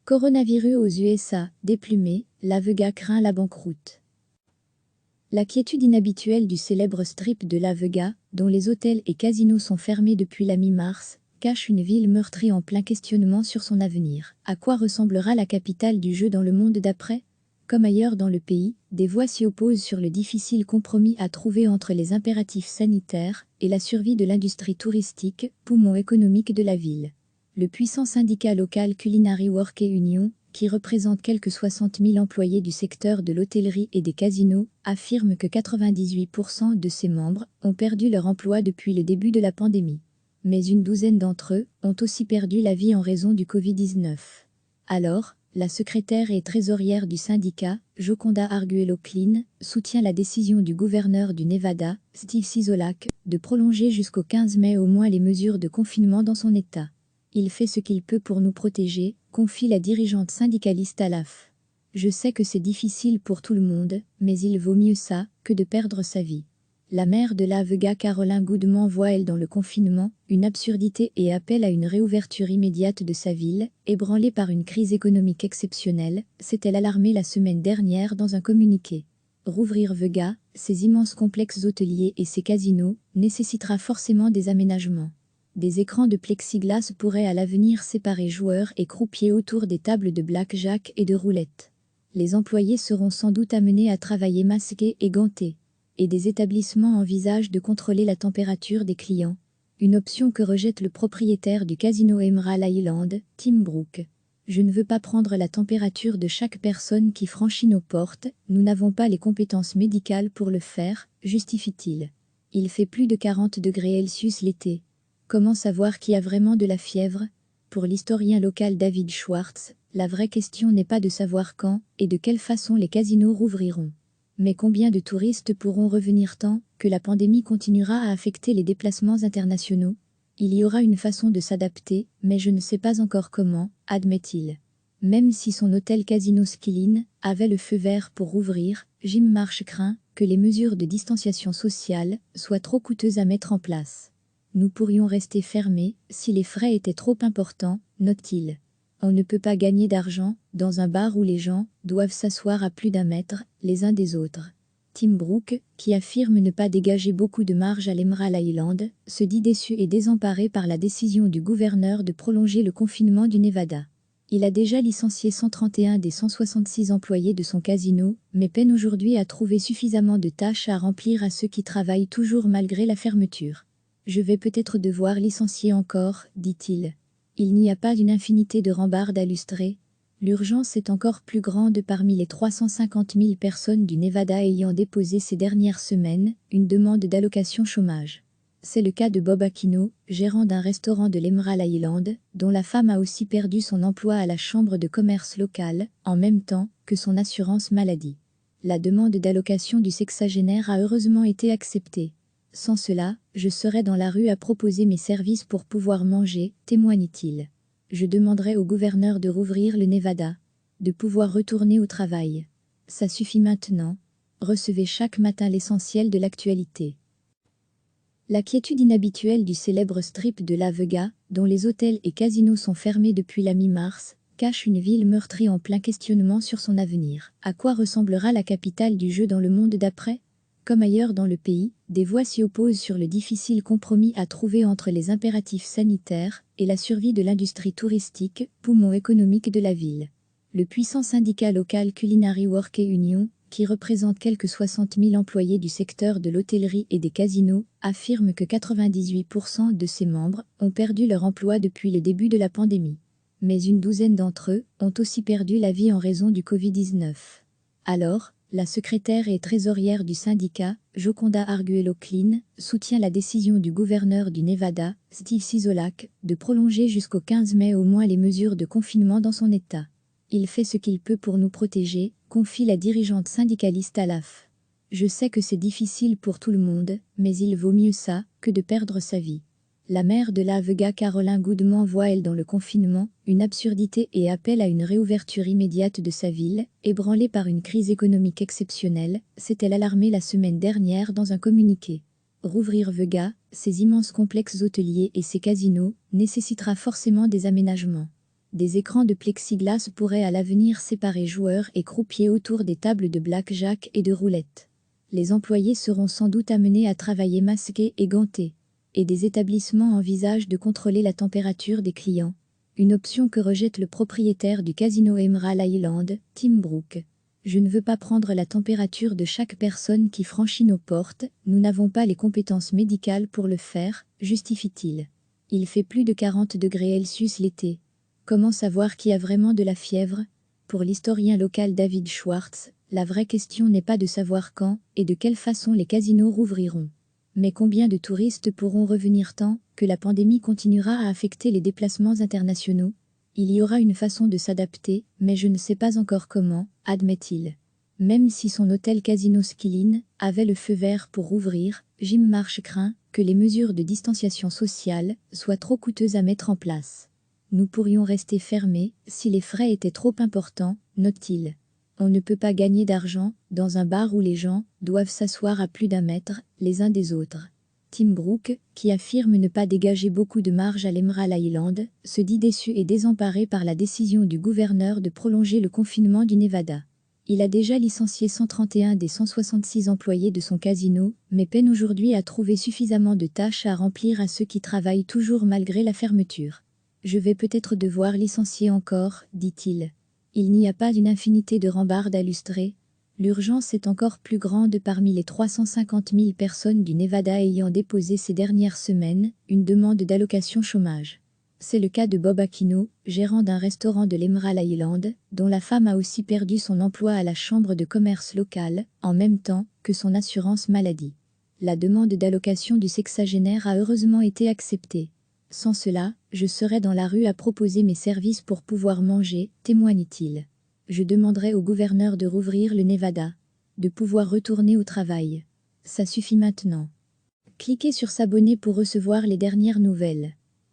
Coronavirus aux USA, déplumé, la Vega craint la banqueroute. La quiétude inhabituelle du célèbre strip de la Vega, dont les hôtels et casinos sont fermés depuis la mi-mars, cache une ville meurtrie en plein questionnement sur son avenir. À quoi ressemblera la capitale du jeu dans le monde d'après? Comme ailleurs dans le pays, des voix s'y opposent sur le difficile compromis à trouver entre les impératifs sanitaires et la survie de l'industrie touristique, poumon économique de la ville. Le puissant syndicat local Culinary Workers Union, qui représente quelques 60 000 employés du secteur de l'hôtellerie et des casinos, affirme que 98% de ses membres ont perdu leur emploi depuis le début de la pandémie. Mais une douzaine d'entre eux ont aussi perdu la vie en raison du Covid-19. Alors, la secrétaire et trésorière du syndicat, Joconda Arguello-Klein, soutient la décision du gouverneur du Nevada, Steve Sisolak, de prolonger jusqu'au 15 mai au moins les mesures de confinement dans son État. Il fait ce qu'il peut pour nous protéger, confie la dirigeante syndicaliste à l'AF. Je sais que c'est difficile pour tout le monde, mais il vaut mieux ça que de perdre sa vie. La maire de la Vega, Caroline Goodman, voit elle dans le confinement une absurdité et appelle à une réouverture immédiate de sa ville, ébranlée par une crise économique exceptionnelle, s'est-elle alarmée la semaine dernière dans un communiqué. Rouvrir Vega, ses immenses complexes hôteliers et ses casinos, nécessitera forcément des aménagements. Des écrans de plexiglas pourraient à l'avenir séparer joueurs et croupiers autour des tables de blackjack et de roulette. Les employés seront sans doute amenés à travailler masqués et gantés. Et des établissements envisagent de contrôler la température des clients. Une option que rejette le propriétaire du casino Emerald Island, Tim Brooke. Je ne veux pas prendre la température de chaque personne qui franchit nos portes, nous n'avons pas les compétences médicales pour le faire, justifie-t-il. Il fait plus de 40 degrés Celsius l'été. Comment savoir qui a vraiment de la fièvre? Pour l'historien local David Schwartz, la vraie question n'est pas de savoir quand et de quelle façon les casinos rouvriront. Mais combien de touristes pourront revenir tant que la pandémie continuera à affecter les déplacements internationaux? Il y aura une façon de s'adapter, mais je ne sais pas encore comment, admet-il. Même si son hôtel Casino Skylin avait le feu vert pour rouvrir, Jim Marsh craint que les mesures de distanciation sociale soient trop coûteuses à mettre en place. Nous pourrions rester fermés si les frais étaient trop importants, note-t-il. On ne peut pas gagner d'argent dans un bar où les gens doivent s'asseoir à plus d'1 mètre les uns des autres. Tim Brooke, qui affirme ne pas dégager beaucoup de marge à l'Emerald Island, se dit déçu et désemparé par la décision du gouverneur de prolonger le confinement du Nevada. Il a déjà licencié 131 des 166 employés de son casino, mais peine aujourd'hui à trouver suffisamment de tâches à remplir à ceux qui travaillent toujours malgré la fermeture. Je vais peut-être devoir licencier encore, dit-il. Il n'y a pas une infinité de rambardes à lustrer. L'urgence est encore plus grande parmi les 350 000 personnes du Nevada ayant déposé ces dernières semaines une demande d'allocation chômage. C'est le cas de Bob Aquino, gérant d'un restaurant de l'Emerald Island, dont la femme a aussi perdu son emploi à la chambre de commerce locale, en même temps que son assurance maladie. La demande d'allocation du sexagénaire a heureusement été acceptée. Sans cela, je serais dans la rue à proposer mes services pour pouvoir manger, témoigne-t-il. Je demanderai au gouverneur de rouvrir le Nevada, de pouvoir retourner au travail. Ça suffit maintenant. Recevez chaque matin l'essentiel de l'actualité. La quiétude inhabituelle du célèbre strip de la Vega, dont les hôtels et casinos sont fermés depuis la mi-mars, cache une ville meurtrie en plein questionnement sur son avenir. À quoi ressemblera la capitale du jeu dans le monde d'après? Comme ailleurs dans le pays, des voix s'y opposent sur le difficile compromis à trouver entre les impératifs sanitaires et la survie de l'industrie touristique, poumon économique de la ville. Le puissant syndicat local Culinary Workers Union, qui représente quelques 60 000 employés du secteur de l'hôtellerie et des casinos, affirme que 98% de ses membres ont perdu leur emploi depuis le début de la pandémie. Mais une douzaine d'entre eux ont aussi perdu la vie en raison du Covid-19. Alors, la secrétaire et trésorière du syndicat, Joconda Arguello-Klein, soutient la décision du gouverneur du Nevada, Steve Sisolak, de prolonger jusqu'au 15 mai au moins les mesures de confinement dans son État. Il fait ce qu'il peut pour nous protéger, confie la dirigeante syndicaliste à l'AF. Je sais que c'est difficile pour tout le monde, mais il vaut mieux ça que de perdre sa vie. La maire de la Vega, Caroline Goodman, voit elle dans le confinement une absurdité et appelle à une réouverture immédiate de sa ville, ébranlée par une crise économique exceptionnelle, s'est-elle alarmée la semaine dernière dans un communiqué. Rouvrir Vega, ses immenses complexes hôteliers et ses casinos, nécessitera forcément des aménagements. Des écrans de plexiglas pourraient à l'avenir séparer joueurs et croupiers autour des tables de blackjack et de roulette. Les employés seront sans doute amenés à travailler masqués et gantés. Et des établissements envisagent de contrôler la température des clients. Une option que rejette le propriétaire du casino Emerald Island, Tim Brooke. Je ne veux pas prendre la température de chaque personne qui franchit nos portes, nous n'avons pas les compétences médicales pour le faire, justifie-t-il. Il fait plus de 40 degrés Celsius l'été. Comment savoir qui a vraiment de la fièvre? Pour l'historien local David Schwartz, la vraie question n'est pas de savoir quand et de quelle façon les casinos rouvriront. Mais combien de touristes pourront revenir tant que la pandémie continuera à affecter les déplacements internationaux? Il y aura une façon de s'adapter, mais je ne sais pas encore comment, admet-il. Même si son hôtel Casino Skylin avait le feu vert pour rouvrir, Jim Marsh craint que les mesures de distanciation sociale soient trop coûteuses à mettre en place. Nous pourrions rester fermés si les frais étaient trop importants, note-t-il. On ne peut pas gagner d'argent dans un bar où les gens doivent s'asseoir à plus d'1 mètre les uns des autres. Tim Brooke, qui affirme ne pas dégager beaucoup de marge à l'Emerald Island, se dit déçu et désemparé par la décision du gouverneur de prolonger le confinement du Nevada. Il a déjà licencié 131 des 166 employés de son casino, mais peine aujourd'hui à trouver suffisamment de tâches à remplir à ceux qui travaillent toujours malgré la fermeture. Je vais peut-être devoir licencier encore, dit-il. Il n'y a pas une infinité de rambardes à lustrer. L'urgence est encore plus grande parmi les 350 000 personnes du Nevada ayant déposé ces dernières semaines une demande d'allocation chômage. C'est le cas de Bob Aquino, gérant d'un restaurant de l'Emerald Island, dont la femme a aussi perdu son emploi à la chambre de commerce locale, en même temps que son assurance maladie. La demande d'allocation du sexagénaire a heureusement été acceptée. Sans cela, je serais dans la rue à proposer mes services pour pouvoir manger, témoigne-t-il. Je demanderai au gouverneur de rouvrir le Nevada, de pouvoir retourner au travail. Ça suffit maintenant. Cliquez sur s'abonner pour recevoir les dernières nouvelles.